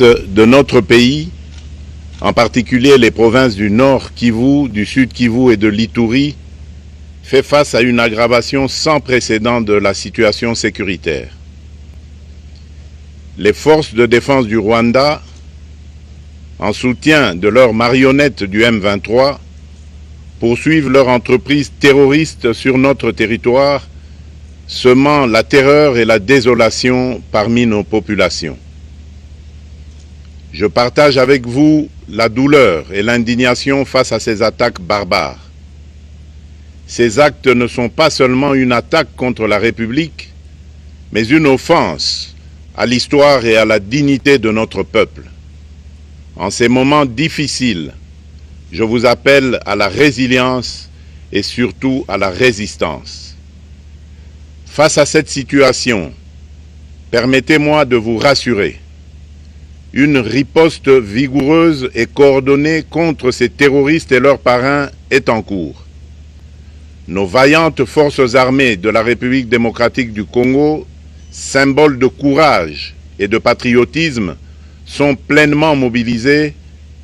l'est de notre pays, en particulier les provinces du Nord Kivu, du Sud Kivu et de l'Ituri, fait face à une aggravation sans précédent de la situation sécuritaire. Les forces de défense du Rwanda, en soutien de leurs marionnettes du M23, poursuivent leur entreprise terroriste sur notre territoire, semant la terreur et la désolation parmi nos populations. Je partage avec vous la douleur et l'indignation face à ces attaques barbares. Ces actes ne sont pas seulement une attaque contre la République, mais une offense à l'histoire et à la dignité de notre peuple. En ces moments difficiles, je vous appelle à la résilience et surtout à la résistance. Face à cette situation, permettez-moi de vous rassurer. Une riposte vigoureuse et coordonnée contre ces terroristes et leurs parrains est en cours. Nos vaillantes forces armées de la République démocratique du Congo, symboles de courage et de patriotisme, sont pleinement mobilisées,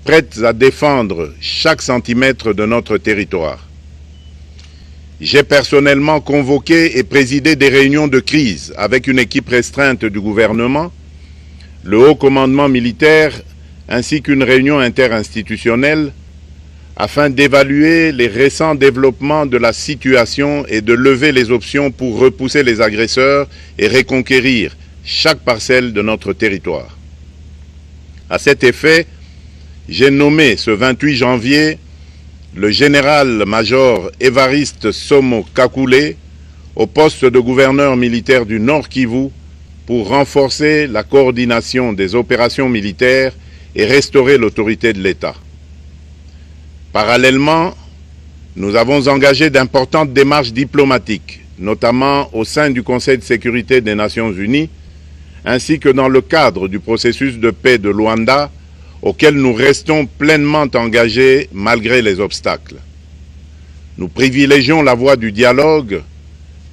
prêtes à défendre chaque centimètre de notre territoire. J'ai personnellement convoqué et présidé des réunions de crise avec une équipe restreinte du gouvernement, le haut commandement militaire ainsi qu'une réunion interinstitutionnelle afin d'évaluer les récents développements de la situation et de lever les options pour repousser les agresseurs et reconquérir chaque parcelle de notre territoire. À cet effet, j'ai nommé ce 28 janvier le général-major Évariste Somo Kakule au poste de gouverneur militaire du Nord Kivu pour renforcer la coordination des opérations militaires et restaurer l'autorité de l'État. Parallèlement, nous avons engagé d'importantes démarches diplomatiques, notamment au sein du Conseil de sécurité des Nations Unies, ainsi que dans le cadre du processus de paix de Luanda, auquel nous restons pleinement engagés malgré les obstacles. Nous privilégions la voie du dialogue,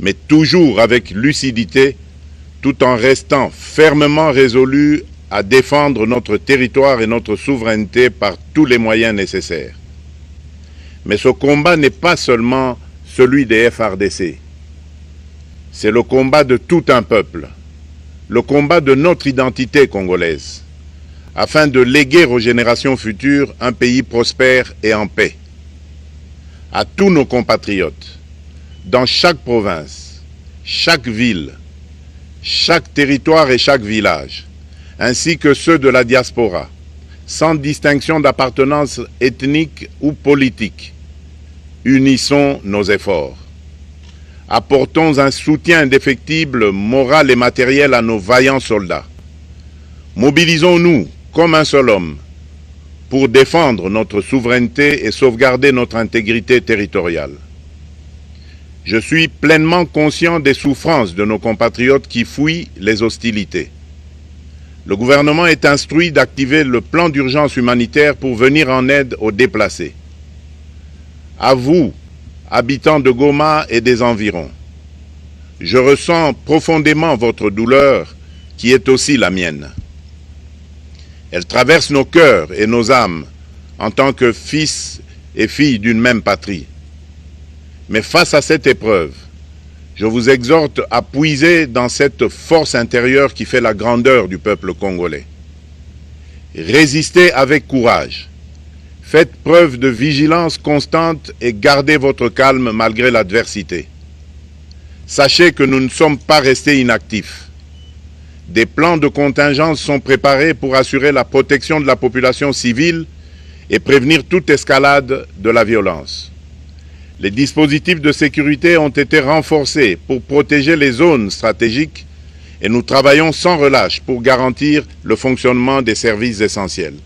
mais toujours avec lucidité, tout en restant fermement résolus à défendre notre territoire et notre souveraineté par tous les moyens nécessaires. Mais ce combat n'est pas seulement celui des FARDC. C'est le combat de tout un peuple, le combat de notre identité congolaise, afin de léguer aux générations futures un pays prospère et en paix. À tous nos compatriotes, dans chaque province, chaque ville, chaque territoire et chaque village, ainsi que ceux de la diaspora, sans distinction d'appartenance ethnique ou politique, unissons nos efforts. Apportons un soutien indéfectible, moral et matériel à nos vaillants soldats. Mobilisons-nous comme un seul homme pour défendre notre souveraineté et sauvegarder notre intégrité territoriale. Je suis pleinement conscient des souffrances de nos compatriotes qui fuient les hostilités. Le gouvernement est instruit d'activer le plan d'urgence humanitaire pour venir en aide aux déplacés. À vous, habitants de Goma et des environs, je ressens profondément votre douleur qui est aussi la mienne. Elle traverse nos cœurs et nos âmes en tant que fils et filles d'une même patrie. Mais face à cette épreuve, je vous exhorte à puiser dans cette force intérieure qui fait la grandeur du peuple congolais. Résistez avec courage. Faites preuve de vigilance constante et gardez votre calme malgré l'adversité. Sachez que nous ne sommes pas restés inactifs. Des plans de contingence sont préparés pour assurer la protection de la population civile et prévenir toute escalade de la violence. Les dispositifs de sécurité ont été renforcés pour protéger les zones stratégiques et nous travaillons sans relâche pour garantir le fonctionnement des services essentiels.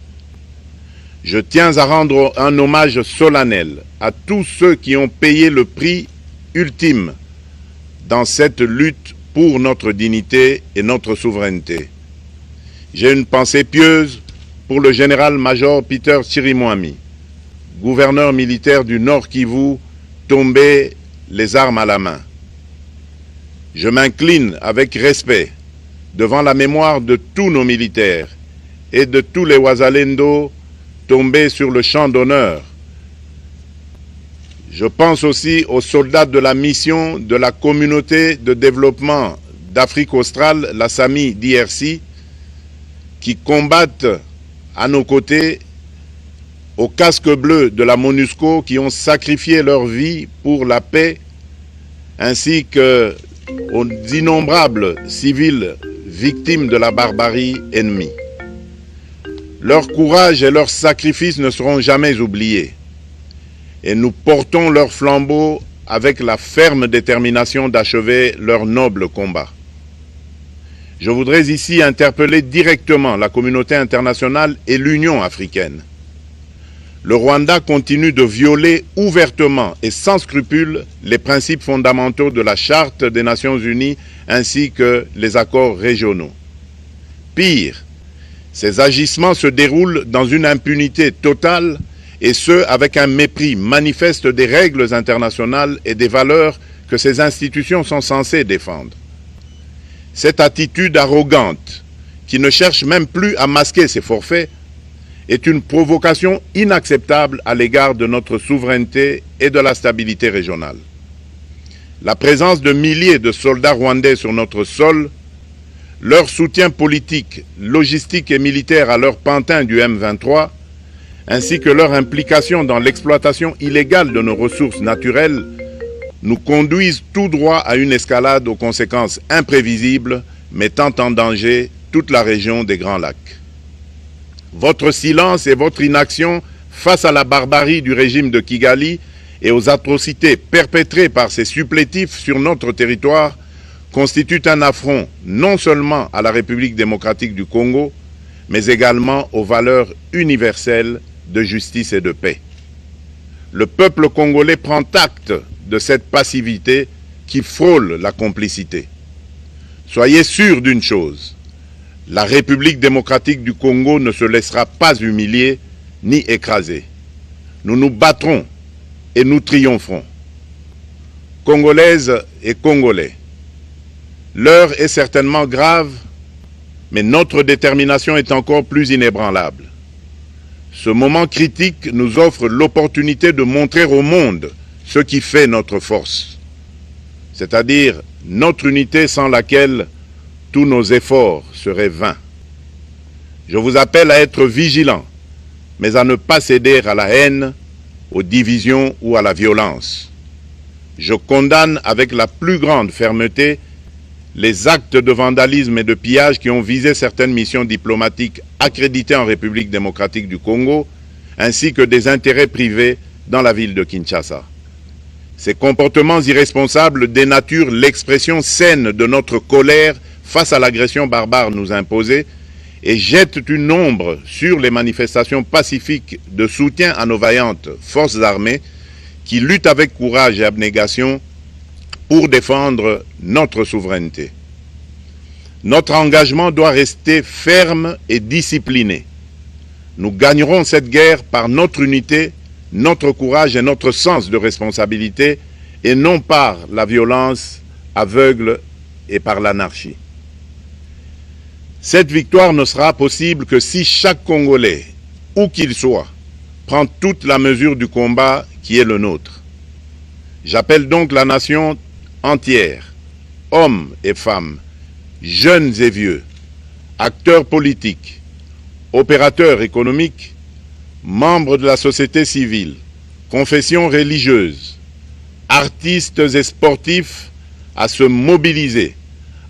Je tiens à rendre un hommage solennel à tous ceux qui ont payé le prix ultime dans cette lutte pour notre dignité et notre souveraineté. J'ai une pensée pieuse pour le général-major Peter Chirimwami, gouverneur militaire du Nord Kivu, tombé les armes à la main. Je m'incline avec respect devant la mémoire de tous nos militaires et de tous les Wazalendo tombés sur le champ d'honneur. Je pense aussi aux soldats de la mission de la communauté de développement d'Afrique australe, la SAMI DRC, qui combattent à nos côtés, aux casques bleus de la MONUSCO, qui ont sacrifié leur vie pour la paix, ainsi qu'aux innombrables civils victimes de la barbarie ennemie. Leur courage et leur sacrifice ne seront jamais oubliés. Et nous portons leur flambeau avec la ferme détermination d'achever leur noble combat. Je voudrais ici interpeller directement la communauté internationale et l'Union africaine. Le Rwanda continue de violer ouvertement et sans scrupule les principes fondamentaux de la Charte des Nations Unies ainsi que les accords régionaux. Pire, ces agissements se déroulent dans une impunité totale et ce, avec un mépris manifeste des règles internationales et des valeurs que ces institutions sont censées défendre. Cette attitude arrogante, qui ne cherche même plus à masquer ses forfaits, est une provocation inacceptable à l'égard de notre souveraineté et de la stabilité régionale. La présence de milliers de soldats rwandais sur notre sol, leur soutien politique, logistique et militaire à leur pantin du M23, ainsi que leur implication dans l'exploitation illégale de nos ressources naturelles, nous conduisent tout droit à une escalade aux conséquences imprévisibles, mettant en danger toute la région des Grands Lacs. Votre silence et votre inaction face à la barbarie du régime de Kigali et aux atrocités perpétrées par ces supplétifs sur notre territoire constituent un affront non seulement à la République démocratique du Congo, mais également aux valeurs universelles de justice et de paix. Le peuple congolais prend acte de cette passivité qui frôle la complicité. Soyez sûrs d'une chose, la République démocratique du Congo ne se laissera pas humilier ni écraser. Nous nous battrons et nous triompherons. Congolaises et Congolais, l'heure est certainement grave, mais notre détermination est encore plus inébranlable. Ce moment critique nous offre l'opportunité de montrer au monde ce qui fait notre force, c'est-à-dire notre unité sans laquelle tous nos efforts seraient vains. Je vous appelle à être vigilants, mais à ne pas céder à la haine, aux divisions ou à la violence. Je condamne avec la plus grande fermeté les actes de vandalisme et de pillage qui ont visé certaines missions diplomatiques accréditées en République démocratique du Congo, ainsi que des intérêts privés dans la ville de Kinshasa. Ces comportements irresponsables dénaturent l'expression saine de notre colère face à l'agression barbare nous imposée et jettent une ombre sur les manifestations pacifiques de soutien à nos vaillantes forces armées qui luttent avec courage et abnégation pour défendre notre souveraineté. Notre engagement doit rester ferme et discipliné. Nous gagnerons cette guerre par notre unité, notre courage et notre sens de responsabilité, et non par la violence aveugle et par l'anarchie. Cette victoire ne sera possible que si chaque Congolais, où qu'il soit, prend toute la mesure du combat qui est le nôtre. J'appelle donc la nation entière, hommes et femmes, jeunes et vieux, acteurs politiques, opérateurs économiques, membres de la société civile, confessions religieuses, artistes et sportifs à se mobiliser,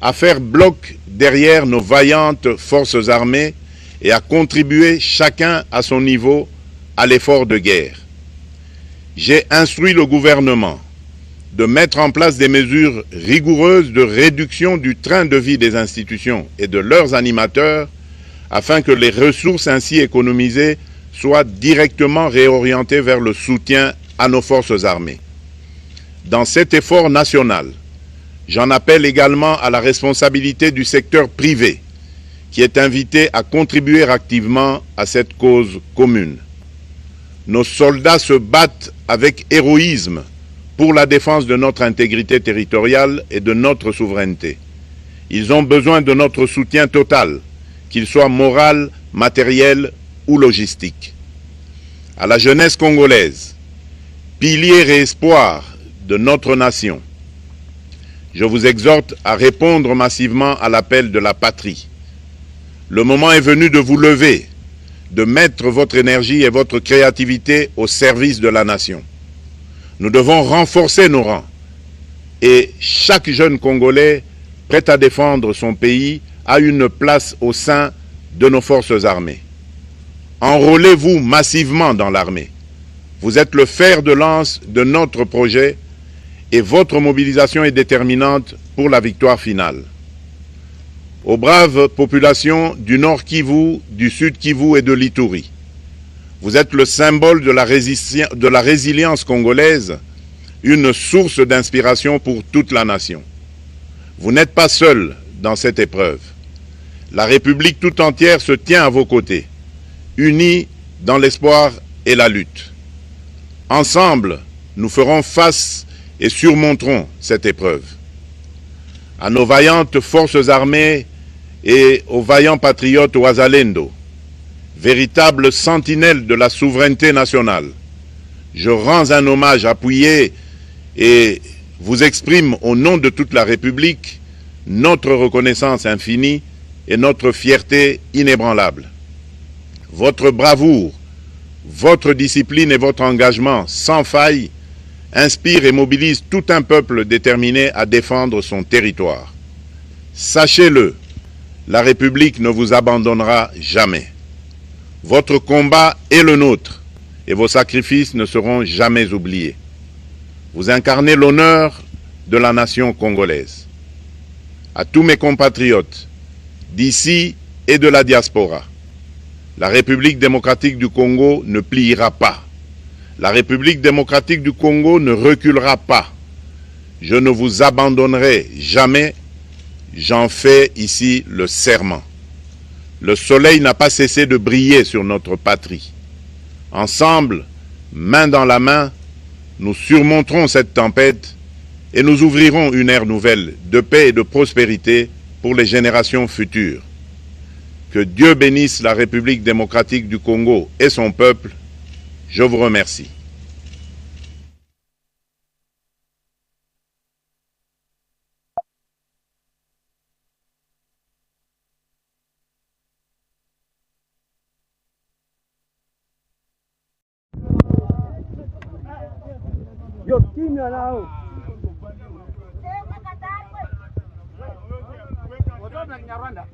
à faire bloc derrière nos vaillantes forces armées et à contribuer chacun à son niveau à l'effort de guerre. J'ai instruit le gouvernement de mettre en place des mesures rigoureuses de réduction du train de vie des institutions et de leurs animateurs afin que les ressources ainsi économisées soient directement réorientées vers le soutien à nos forces armées. Dans cet effort national, j'en appelle également à la responsabilité du secteur privé qui est invité à contribuer activement à cette cause commune. Nos soldats se battent avec héroïsme pour la défense de notre intégrité territoriale et de notre souveraineté. Ils ont besoin de notre soutien total, qu'il soit moral, matérielle ou logistique. À la jeunesse congolaise, pilier et espoir de notre nation, je vous exhorte à répondre massivement à l'appel de la patrie. Le moment est venu de vous lever, de mettre votre énergie et votre créativité au service de la nation. Nous devons renforcer nos rangs et chaque jeune Congolais prêt à défendre son pays a une place au sein de nos forces armées. Enrôlez-vous massivement dans l'armée. Vous êtes le fer de lance de notre projet et votre mobilisation est déterminante pour la victoire finale. Aux braves populations du Nord Kivu, du Sud Kivu et de l'Ituri, vous êtes le symbole de la résilience congolaise, une source d'inspiration pour toute la nation. Vous n'êtes pas seuls dans cette épreuve. La République tout entière se tient à vos côtés, unis dans l'espoir et la lutte. Ensemble, nous ferons face et surmonterons cette épreuve. À nos vaillantes forces armées et aux vaillants patriotes Wazalendo, véritables sentinelles de la souveraineté nationale, je rends un hommage appuyé et vous exprime au nom de toute la République notre reconnaissance infinie et notre fierté inébranlable. Votre bravoure, votre discipline et votre engagement sans faille inspirent et mobilisent tout un peuple déterminé à défendre son territoire. Sachez-le, la République ne vous abandonnera jamais. Votre combat est le nôtre et vos sacrifices ne seront jamais oubliés. Vous incarnez l'honneur de la nation congolaise. À tous mes compatriotes, d'ici et de la diaspora, la République démocratique du Congo ne pliera pas. La République démocratique du Congo ne reculera pas. Je ne vous abandonnerai jamais. J'en fais ici le serment. Le soleil n'a pas cessé de briller sur notre patrie. Ensemble, main dans la main, nous surmonterons cette tempête et nous ouvrirons une ère nouvelle de paix et de prospérité pour les générations futures. Que Dieu bénisse la République démocratique du Congo et son peuple. Je vous remercie. Yo, kimya nao. Watoto na Kinyarwanda.